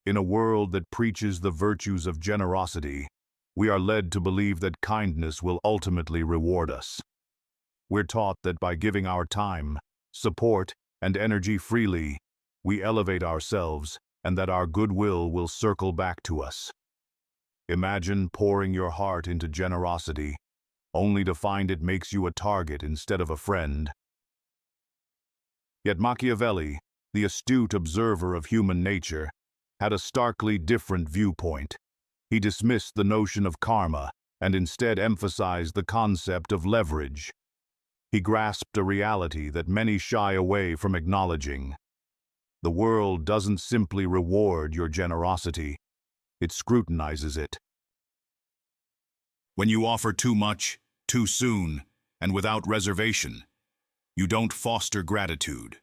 In a world that preaches the virtues of generosity, we are led to believe that kindness will ultimately reward us. We're taught that by giving our time, support, and energy freely, we elevate ourselves and that our goodwill will circle back to us. Imagine pouring your heart into generosity, only to find it makes you a target instead of a friend. Yet Machiavelli, the astute observer of human nature, had a starkly different viewpoint. He dismissed the notion of karma and instead emphasized the concept of leverage. He grasped a reality that many shy away from acknowledging. The world doesn't simply reward your generosity, it scrutinizes it. When you offer too much, too soon, and without reservation, you don't foster gratitude.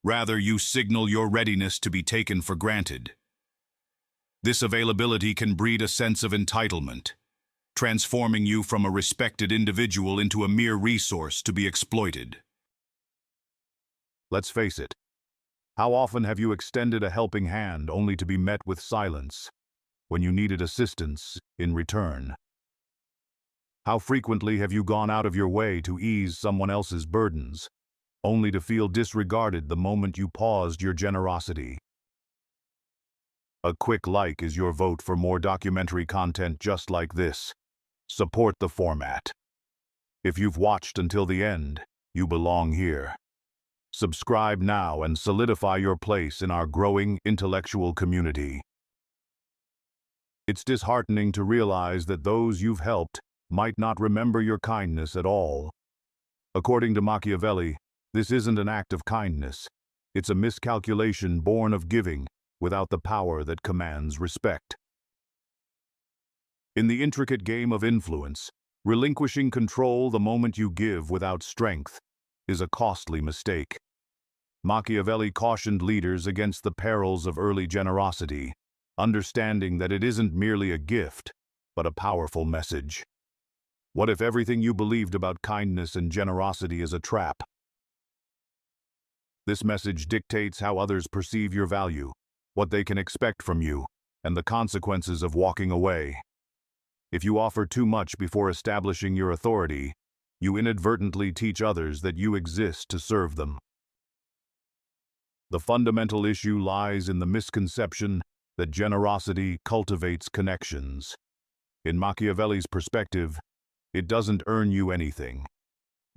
Rather, you signal your readiness to be taken for granted. This availability can breed a sense of entitlement, transforming you from a respected individual into a mere resource to be exploited. Let's face it, how often have you extended a helping hand only to be met with silence when you needed assistance in return? How frequently have you gone out of your way to ease someone else's burdens, only to feel disregarded the moment you paused your generosity? A quick like is your vote for more documentary content just like this. Support the format. If you've watched until the end, you belong here. Subscribe now and solidify your place in our growing intellectual community. It's disheartening to realize that those you've helped might not remember your kindness at all. According to Machiavelli, this isn't an act of kindness. It's a miscalculation born of giving without the power that commands respect. In the intricate game of influence, relinquishing control the moment you give without strength is a costly mistake. Machiavelli cautioned leaders against the perils of early generosity, understanding that it isn't merely a gift, but a powerful message. What if everything you believed about kindness and generosity is a trap? This message dictates how others perceive your value, what they can expect from you, and the consequences of walking away. If you offer too much before establishing your authority, you inadvertently teach others that you exist to serve them. The fundamental issue lies in the misconception that generosity cultivates connections. In Machiavelli's perspective, it doesn't earn you anything.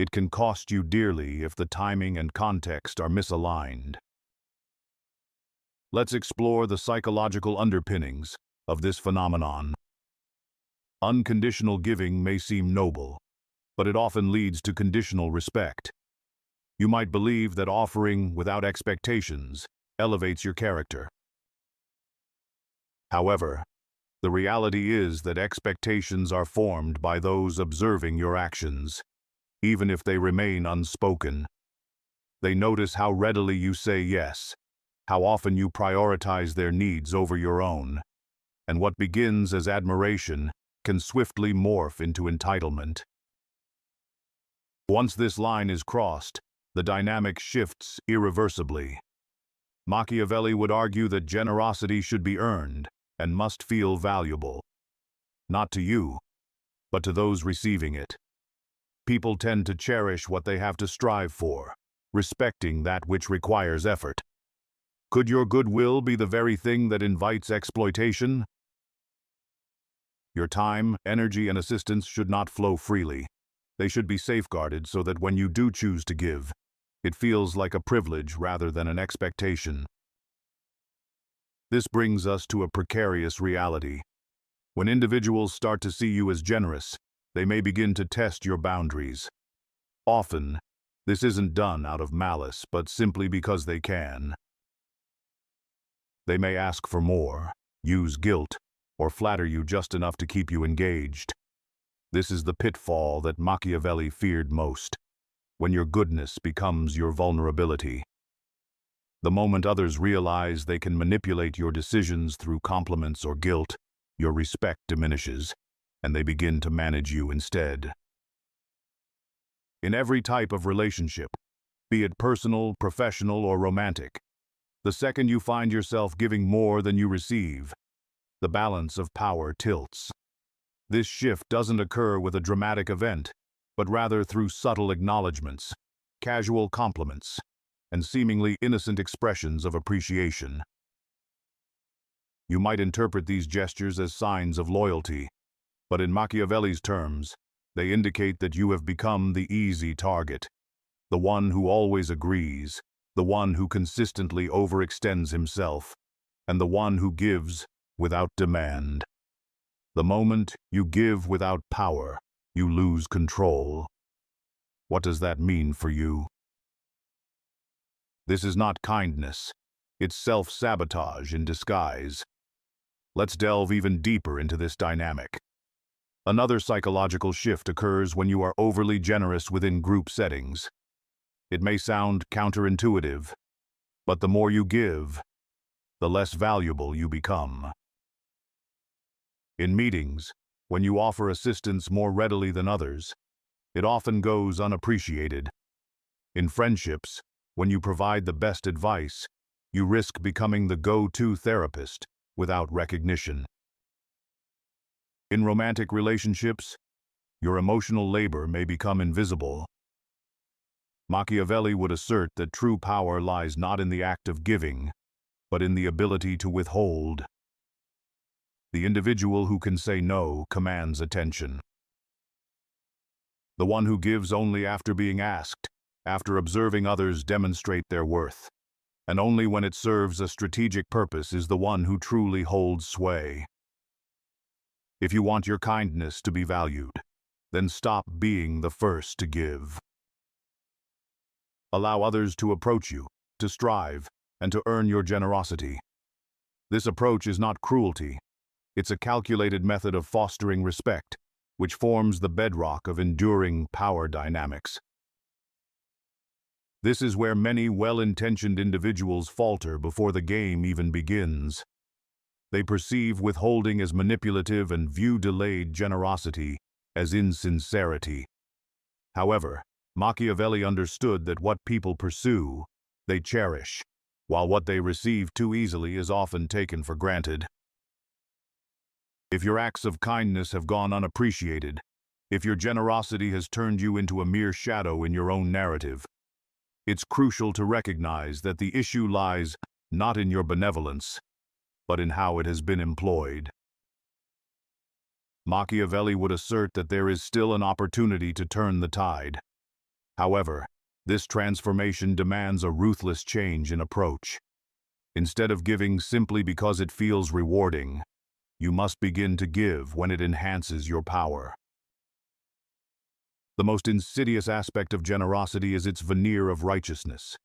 It can cost you dearly if the timing and context are misaligned. Let's explore the psychological underpinnings of this phenomenon. Unconditional giving may seem noble, but it often leads to conditional respect. You might believe that offering without expectations elevates your character. However, the reality is that expectations are formed by those observing your actions, even if they remain unspoken. They notice how readily you say yes, how often you prioritize their needs over your own, and what begins as admiration can swiftly morph into entitlement. Once this line is crossed, the dynamic shifts irreversibly. Machiavelli would argue that generosity should be earned and must feel valuable. Not to you, but to those receiving it. People tend to cherish what they have to strive for, respecting that which requires effort. Could your goodwill be the very thing that invites exploitation? Your time, energy, and assistance should not flow freely. They should be safeguarded so that when you do choose to give, it feels like a privilege rather than an expectation. This brings us to a precarious reality. When individuals start to see you as generous, they may begin to test your boundaries. Often, this isn't done out of malice, but simply because they can. They may ask for more, use guilt, or flatter you just enough to keep you engaged. This is the pitfall that Machiavelli feared most, when your goodness becomes your vulnerability. The moment others realize they can manipulate your decisions through compliments or guilt, your respect diminishes, and they begin to manage you instead. In every type of relationship, be it personal, professional, or romantic, The second you find yourself giving more than you receive, the balance of power tilts. This shift doesn't occur with a dramatic event, but rather through subtle acknowledgments, casual compliments, and seemingly innocent expressions of appreciation. You might interpret these gestures as signs of loyalty, but in Machiavelli's terms, they indicate that you have become the easy target, the one who always agrees, the one who consistently overextends himself, and the one who gives without demand. The moment you give without power, you lose control. What does that mean for you? This is not kindness. It's self-sabotage in disguise. Let's delve even deeper into this dynamic. Another psychological shift occurs when you are overly generous within group settings. It may sound counterintuitive, but the more you give, the less valuable you become. In meetings, when you offer assistance more readily than others, it often goes unappreciated. In friendships, when you provide the best advice, you risk becoming the go-to therapist without recognition. In romantic relationships, your emotional labor may become invisible. Machiavelli would assert that true power lies not in the act of giving, but in the ability to withhold. The individual who can say no commands attention. The one who gives only after being asked, after observing others demonstrate their worth, and only when it serves a strategic purpose is the one who truly holds sway. If you want your kindness to be valued, then stop being the first to give. Allow others to approach you, to strive, and to earn your generosity. This approach is not cruelty. It's a calculated method of fostering respect, which forms the bedrock of enduring power dynamics. This is where many well-intentioned individuals falter before the game even begins. They perceive withholding as manipulative and view delayed generosity as insincerity. However, Machiavelli understood that what people pursue, they cherish, while what they receive too easily is often taken for granted. If your acts of kindness have gone unappreciated, if your generosity has turned you into a mere shadow in your own narrative, it's crucial to recognize that the issue lies not in your benevolence, but in how it has been employed. Machiavelli would assert that there is still an opportunity to turn the tide. However, this transformation demands a ruthless change in approach. Instead of giving simply because it feels rewarding, you must begin to give when it enhances your power. The most insidious aspect of generosity is its veneer of righteousness.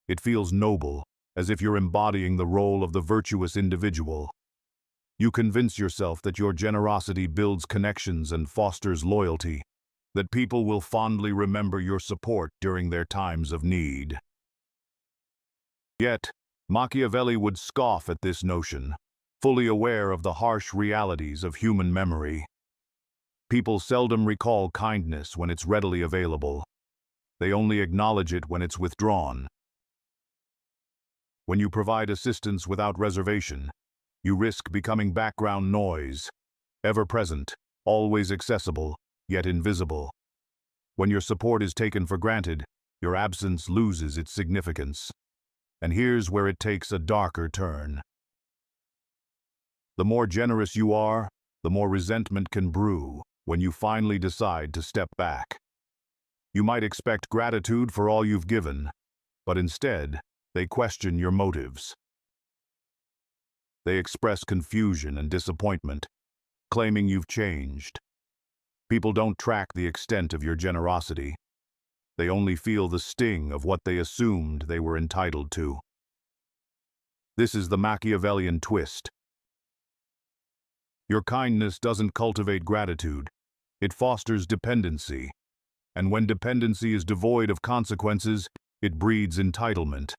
It feels noble, as if you're embodying the role of the virtuous individual. You convince yourself that your generosity builds connections and fosters loyalty, that people will fondly remember your support during their times of need. Yet, Machiavelli would scoff at this notion, fully aware of the harsh realities of human memory. People seldom recall kindness when it's readily available. They only acknowledge it when it's withdrawn. When you provide assistance without reservation, you risk becoming background noise, ever present, always accessible, yet invisible. When your support is taken for granted, your absence loses its significance. And here's where it takes a darker turn. The more generous you are, the more resentment can brew when you finally decide to step back. You might expect gratitude for all you've given, but instead, they question your motives. They express confusion and disappointment, claiming you've changed. People don't track the extent of your generosity. They only feel the sting of what they assumed they were entitled to. This is the Machiavellian twist. Your kindness doesn't cultivate gratitude. It fosters dependency. And when dependency is devoid of consequences, it breeds entitlement.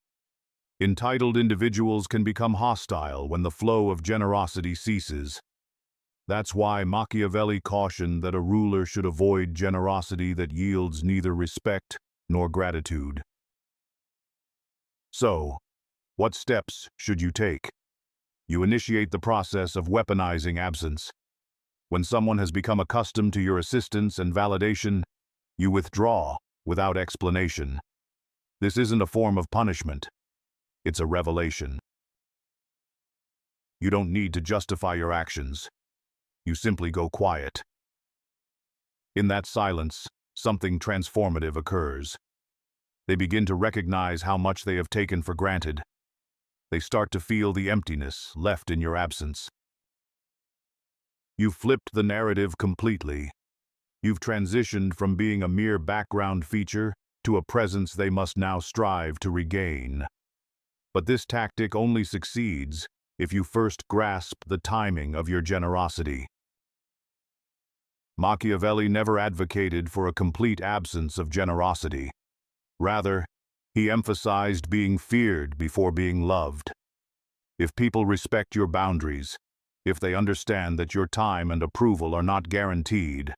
Entitled individuals can become hostile when the flow of generosity ceases. That's why Machiavelli cautioned that a ruler should avoid generosity that yields neither respect nor gratitude. So, What steps should you take? You initiate the process of weaponizing absence. When someone has become accustomed to your assistance and validation, you withdraw without explanation. This isn't a form of punishment. It's a revelation. You don't need to justify your actions. You simply go quiet. In that silence, something transformative occurs. They begin to recognize how much they have taken for granted. They start to feel the emptiness left in your absence. You've flipped the narrative completely. You've transitioned from being a mere background feature to a presence they must now strive to regain. But this tactic only succeeds if you first grasp the timing of your generosity. Machiavelli never advocated for a complete absence of generosity. Rather, he emphasized being feared before being loved. If people respect your boundaries, if they understand that your time and approval are not guaranteed,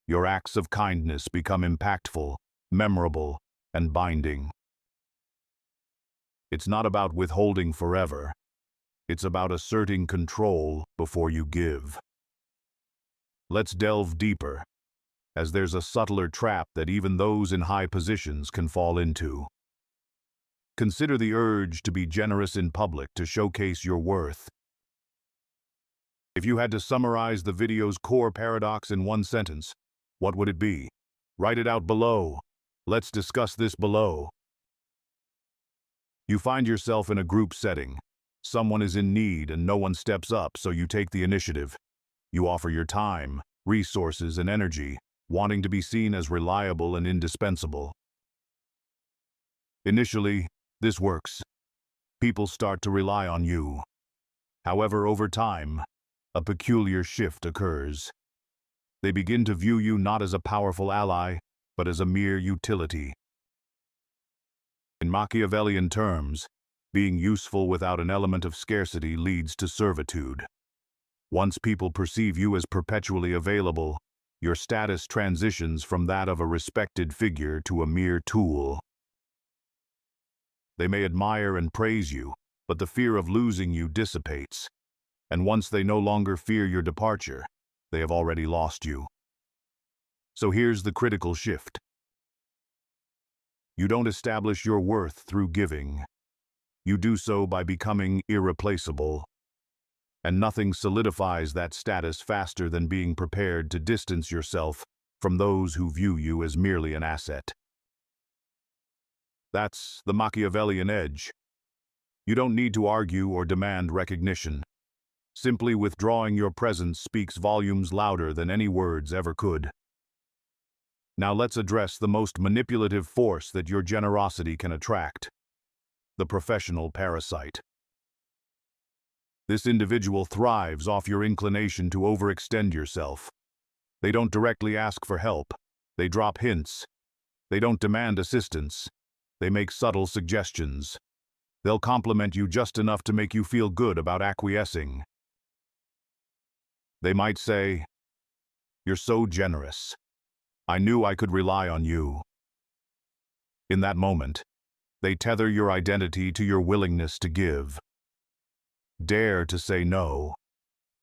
your acts of kindness become impactful, memorable, and binding. It's not about withholding forever. It's about asserting control before you give. Let's delve deeper, as there's a subtler trap that even those in high positions can fall into. Consider the urge to be generous in public to showcase your worth. If you had to summarize the video's core paradox in one sentence, what would it be? Write it out below. Let's discuss this below. You find yourself in a group setting. Someone is in need and no one steps up, so you take the initiative. You offer your time, resources, and energy, wanting to be seen as reliable and indispensable. Initially, this works. People start to rely on you. However, over time, a peculiar shift occurs. They begin to view you not as a powerful ally, but as a mere utility. In Machiavellian terms, being useful without an element of scarcity leads to servitude. Once people perceive you as perpetually available, your status transitions from that of a respected figure to a mere tool. They may admire and praise you, but the fear of losing you dissipates. And once they no longer fear your departure, they have already lost you. So here's the critical shift. You don't establish your worth through giving. You do so by becoming irreplaceable. And nothing solidifies that status faster than being prepared to distance yourself from those who view you as merely an asset. That's the Machiavellian edge. You don't need to argue or demand recognition. Simply withdrawing your presence speaks volumes louder than any words ever could. Now let's address the most manipulative force that your generosity can attract: the professional parasite. This individual thrives off your inclination to overextend yourself. They don't directly ask for help. They drop hints. They don't demand assistance. They make subtle suggestions. They'll compliment you just enough to make you feel good about acquiescing. They might say, "You're so generous. I knew I could rely on you." In that moment, they tether your identity to your willingness to give. Dare to say no,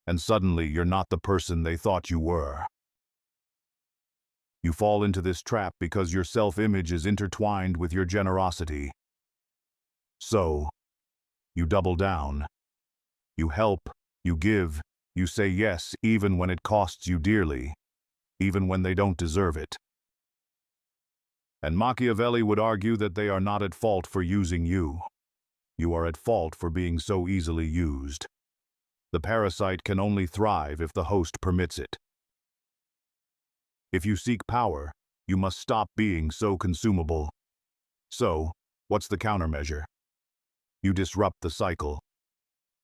and suddenly you're not the person they thought you were. You fall into this trap because your self-image is intertwined with your generosity. So, you double down. You help, you give, you say yes even when it costs you dearly, even when they don't deserve it. And Machiavelli would argue that they are not at fault for using you. You are at fault for being so easily used. The parasite can only thrive if the host permits it. If you seek power, you must stop being so consumable. So, what's the countermeasure? You disrupt the cycle.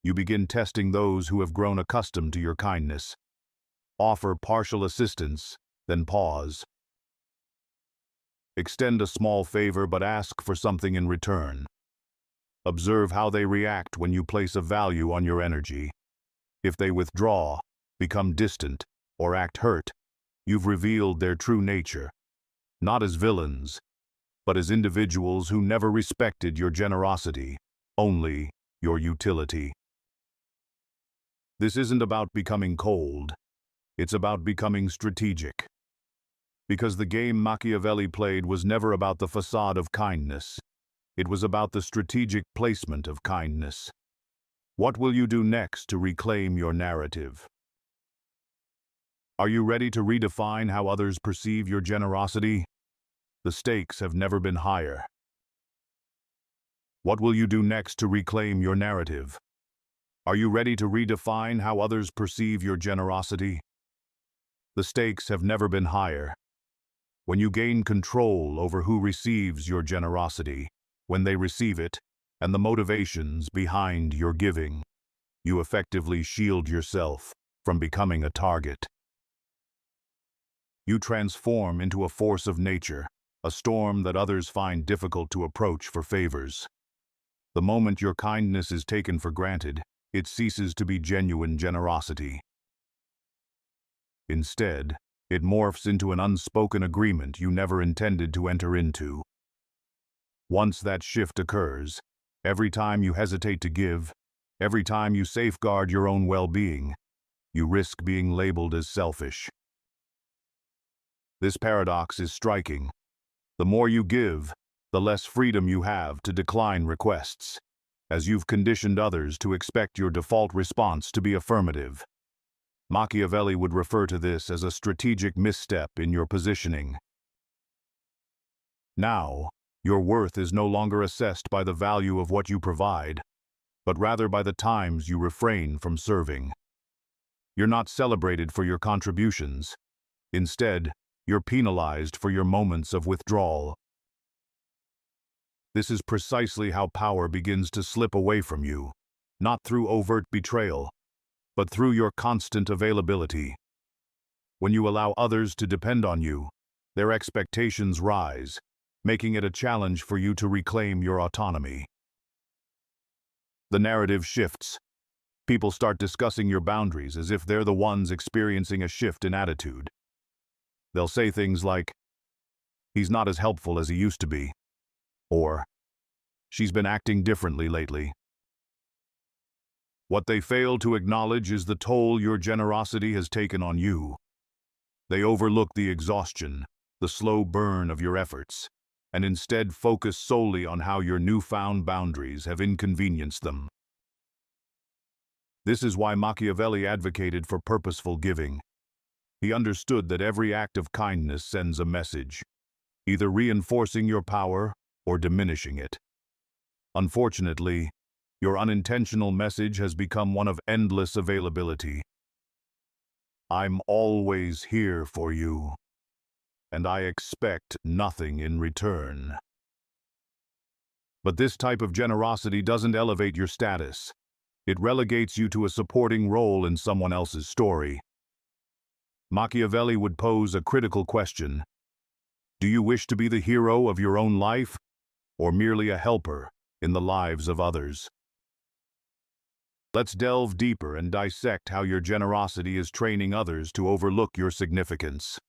You begin testing those who have grown accustomed to your kindness. Offer partial assistance, then pause. Extend a small favor but ask for something in return. Observe how they react when you place a value on your energy. If they withdraw, become distant, or act hurt, you've revealed their true nature, not as villains, but as individuals who never respected your generosity, only your utility. This isn't about becoming cold. It's about becoming strategic. Because the game Machiavelli played was never about the facade of kindness. It was about the strategic placement of kindness. What will you do next to reclaim your narrative? Are you ready to redefine how others perceive your generosity? The stakes have never been higher. What will you do next to reclaim your narrative? Are you ready to redefine how others perceive your generosity? The stakes have never been higher. When you gain control over who receives your generosity, when they receive it, and the motivations behind your giving, you effectively shield yourself from becoming a target. You transform into a force of nature, a storm that others find difficult to approach for favors. The moment your kindness is taken for granted, it ceases to be genuine generosity. Instead, it morphs into an unspoken agreement you never intended to enter into. Once that shift occurs, every time you hesitate to give, every time you safeguard your own well-being, you risk being labeled as selfish. This paradox is striking. The more you give, the less freedom you have to decline requests, as you've conditioned others to expect your default response to be affirmative. Machiavelli would refer to this as a strategic misstep in your positioning. Now, your worth is no longer assessed by the value of what you provide, but rather by the times you refrain from serving. You're not celebrated for your contributions. Instead, you're penalized for your moments of withdrawal. This is precisely how power begins to slip away from you, not through overt betrayal, but through your constant availability. When you allow others to depend on you, their expectations rise, making it a challenge for you to reclaim your autonomy. The narrative shifts. People start discussing your boundaries as if they're the ones experiencing a shift in attitude. They'll say things like, "He's not as helpful as he used to be," or, "She's been acting differently lately." What they fail to acknowledge is the toll your generosity has taken on you. They overlook the exhaustion, the slow burn of your efforts, and instead focus solely on how your newfound boundaries have inconvenienced them. This is why Machiavelli advocated for purposeful giving. He understood that every act of kindness sends a message, either reinforcing your power or diminishing it. Unfortunately, your unintentional message has become one of endless availability. I'm always here for you, and I expect nothing in return. But this type of generosity doesn't elevate your status. It relegates you to a supporting role in someone else's story. Machiavelli would pose a critical question. Do you wish to be the hero of your own life, or merely a helper in the lives of others? Let's delve deeper and dissect how your generosity is training others to overlook your significance.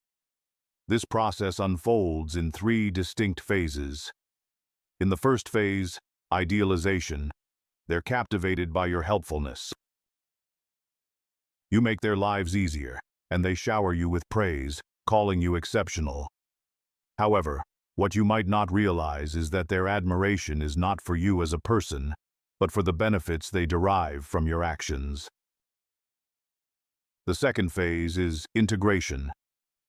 This process unfolds in 3 distinct phases. In the first phase, idealization, they're captivated by your helpfulness. You make their lives easier, and they shower you with praise, calling you exceptional. However, what you might not realize is that their admiration is not for you as a person, but for the benefits they derive from your actions. The second phase is integration.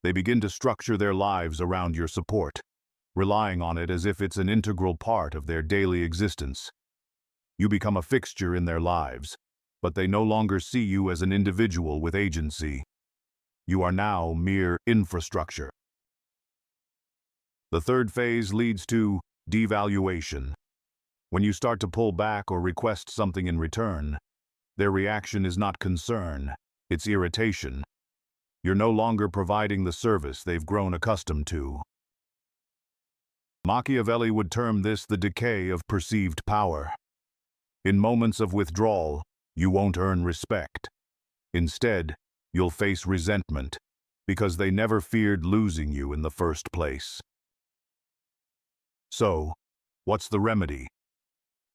They begin to structure their lives around your support, relying on it as if it's an integral part of their daily existence. You become a fixture in their lives, but they no longer see you as an individual with agency. You are now mere infrastructure. The third phase leads to devaluation. When you start to pull back or request something in return, their reaction is not concern, it's irritation. You're no longer providing the service they've grown accustomed to. Machiavelli would term this the decay of perceived power. In moments of withdrawal, you won't earn respect. Instead, you'll face resentment, because they never feared losing you in the first place. So, what's the remedy?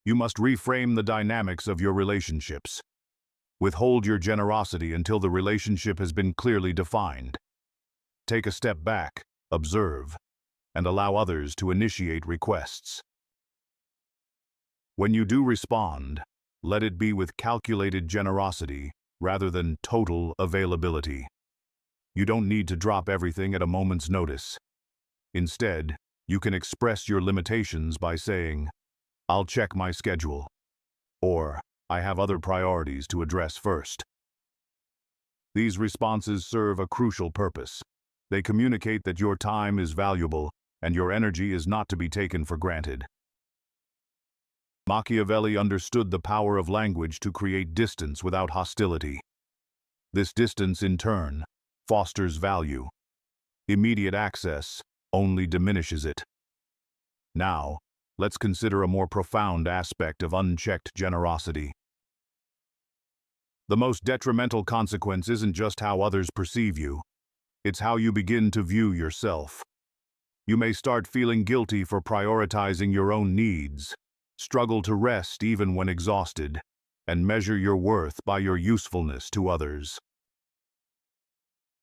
You must reframe the dynamics of your relationships. Withhold your generosity until the relationship has been clearly defined. Take a step back, observe, and allow others to initiate requests. When you do respond, let it be with calculated generosity rather than total availability. You don't need to drop everything at a moment's notice. Instead, you can express your limitations by saying, "I'll check my schedule," or "I have other priorities to address first." These responses serve a crucial purpose. They communicate that your time is valuable and your energy is not to be taken for granted. Machiavelli understood the power of language to create distance without hostility. This distance, in turn, fosters value. Immediate access only diminishes it. Now, let's consider a more profound aspect of unchecked generosity. The most detrimental consequence isn't just how others perceive you, it's how you begin to view yourself. You may start feeling guilty for prioritizing your own needs, struggle to rest even when exhausted, and measure your worth by your usefulness to others.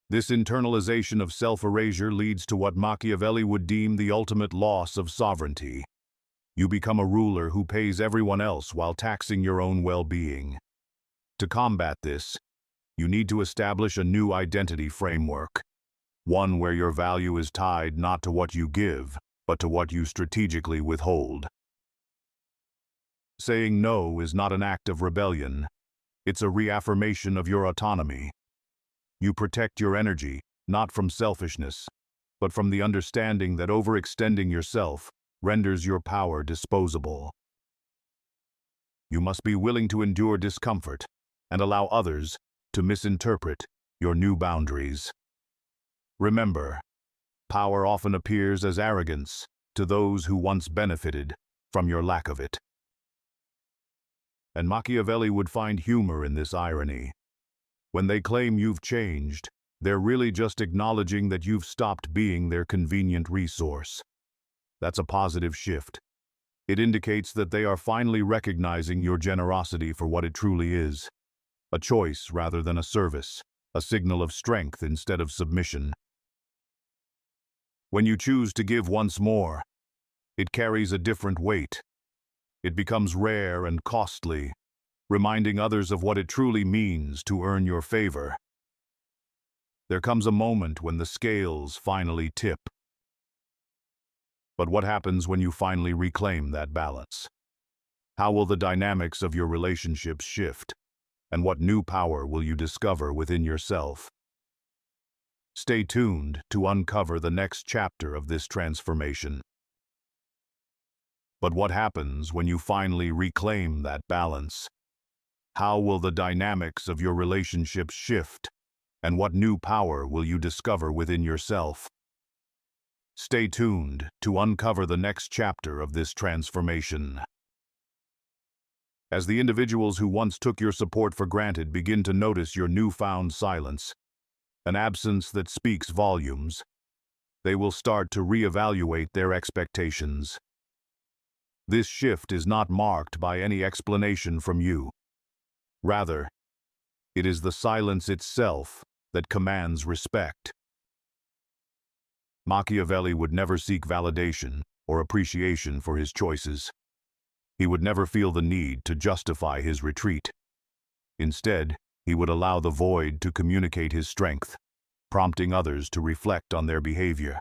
This internalization of self-erasure leads to what Machiavelli would deem the ultimate loss of sovereignty. You become a ruler who pays everyone else while taxing your own well-being. To combat this, you need to establish a new identity framework, one where your value is tied not to what you give, but to what you strategically withhold. Saying no is not an act of rebellion, it's a reaffirmation of your autonomy. You protect your energy, not from selfishness, but from the understanding that overextending yourself renders your power disposable. You must be willing to endure discomfort and allow others to misinterpret your new boundaries. Remember, power often appears as arrogance to those who once benefited from your lack of it. And Machiavelli would find humor in this irony. When they claim you've changed, they're really just acknowledging that you've stopped being their convenient resource. That's a positive shift. It indicates that they are finally recognizing your generosity for what it truly is. A choice rather than a service, a signal of strength instead of submission. When you choose to give once more, it carries a different weight. It becomes rare and costly, reminding others of what it truly means to earn your favor. There comes a moment when the scales finally tip. But what happens when you finally reclaim that balance? How will the dynamics of your relationships shift? And what new power will you discover within yourself? Stay tuned to uncover the next chapter of this transformation. But what happens when you finally reclaim that balance? How will the dynamics of your relationships shift? And what new power will you discover within yourself? Stay tuned to uncover the next chapter of this transformation. As the individuals who once took your support for granted begin to notice your newfound silence, an absence that speaks volumes, they will start to reevaluate their expectations. This shift is not marked by any explanation from you. Rather, it is the silence itself that commands respect. Machiavelli would never seek validation or appreciation for his choices. He would never feel the need to justify his retreat. Instead, he would allow the void to communicate his strength, prompting others to reflect on their behavior.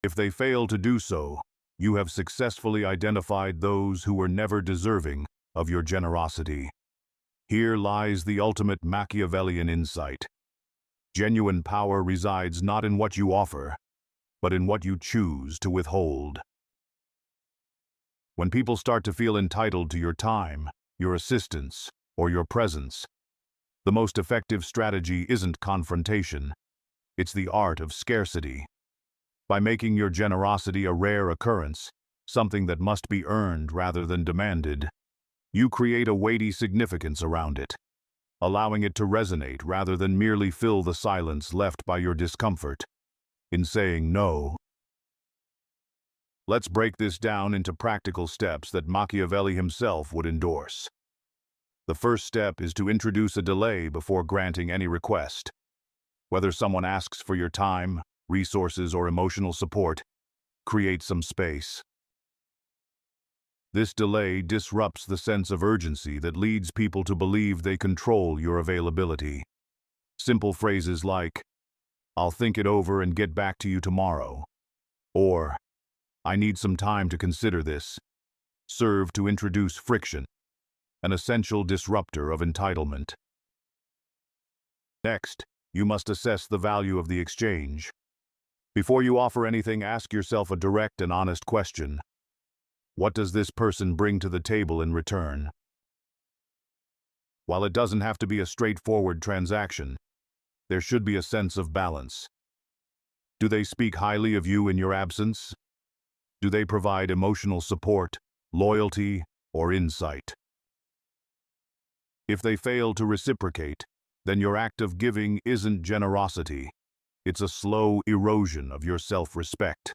If they fail to do so, you have successfully identified those who were never deserving of your generosity. Here lies the ultimate Machiavellian insight. Genuine power resides not in what you offer, but in what you choose to withhold. When people start to feel entitled to your time, your assistance, or your presence, the most effective strategy isn't confrontation, it's the art of scarcity. By making your generosity a rare occurrence, something that must be earned rather than demanded, you create a weighty significance around it, allowing it to resonate rather than merely fill the silence left by your discomfort. In saying no, Let's break this down into practical steps that Machiavelli himself would endorse. The first step is to introduce a delay before granting any request. Whether someone asks for your time, resources, or emotional support, create some space. This delay disrupts the sense of urgency that leads people to believe they control your availability. Simple phrases like, "I'll think it over and get back to you tomorrow," or "I need some time to consider this," serve to introduce friction, an essential disruptor of entitlement. Next, you must assess the value of the exchange. Before you offer anything, ask yourself a direct and honest question. What does this person bring to the table in return? While it doesn't have to be a straightforward transaction, there should be a sense of balance. Do they speak highly of you in your absence? Do they provide emotional support, loyalty, or insight? If they fail to reciprocate, then your act of giving isn't generosity. It's a slow erosion of your self-respect.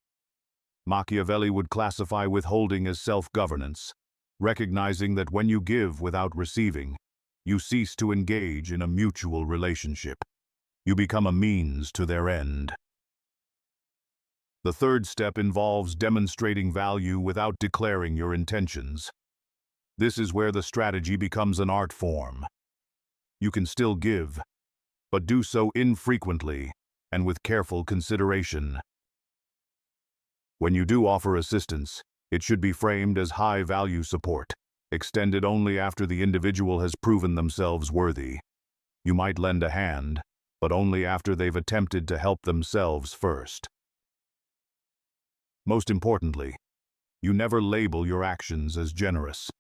Machiavelli would classify withholding as self-governance, recognizing that when you give without receiving, you cease to engage in a mutual relationship. You become a means to their end. The third step involves demonstrating value without declaring your intentions. This is where the strategy becomes an art form. You can still give, but do so infrequently and with careful consideration. When you do offer assistance, it should be framed as high-value support, extended only after the individual has proven themselves worthy. You might lend a hand, but only after they've attempted to help themselves first. Most importantly, you never label your actions as generous.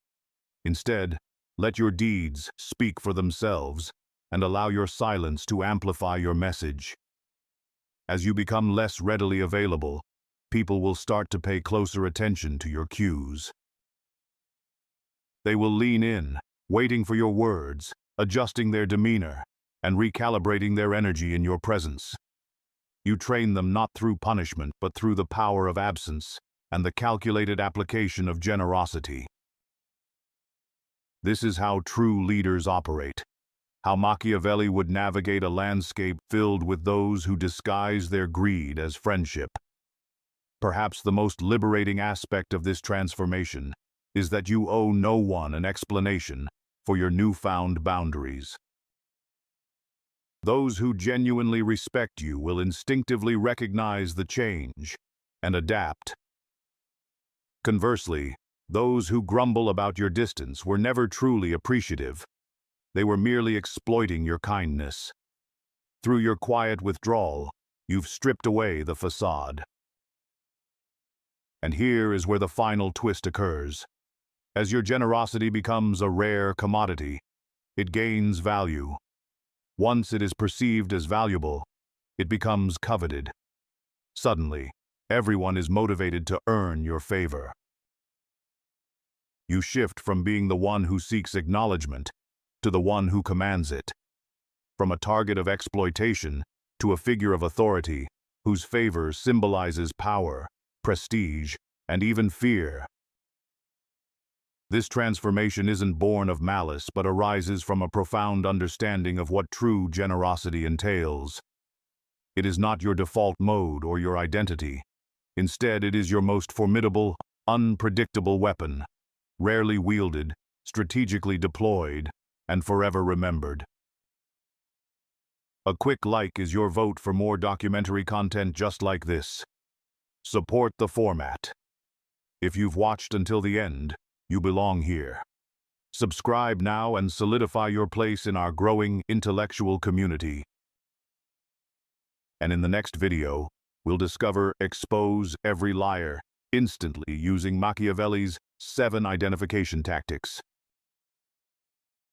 Instead, let your deeds speak for themselves and allow your silence to amplify your message. As you become less readily available, people will start to pay closer attention to your cues. They will lean in, waiting for your words, adjusting their demeanor, and recalibrating their energy in your presence. You train them not through punishment, but through the power of absence and the calculated application of generosity. This is how true leaders operate, how Machiavelli would navigate a landscape filled with those who disguise their greed as friendship. Perhaps the most liberating aspect of this transformation is that you owe no one an explanation for your newfound boundaries. Those who genuinely respect you will instinctively recognize the change and adapt. Conversely, those who grumble about your distance were never truly appreciative. They were merely exploiting your kindness. Through your quiet withdrawal, you've stripped away the facade. And here is where the final twist occurs. As your generosity becomes a rare commodity, it gains value. Once it is perceived as valuable, it becomes coveted. Suddenly, everyone is motivated to earn your favor. You shift from being the one who seeks acknowledgement to the one who commands it. From a target of exploitation to a figure of authority whose favor symbolizes power, prestige, and even fear. This transformation isn't born of malice, but arises from a profound understanding of what true generosity entails. It is not your default mode or your identity. Instead, it is your most formidable, unpredictable weapon, rarely wielded, strategically deployed, and forever remembered. A quick like is your vote for more documentary content just like this. Support the format. If you've watched until the end, you belong here. Subscribe now and solidify your place in our growing intellectual community. And in the next video, we'll discover expose every liar instantly using Machiavelli's 7 identification tactics.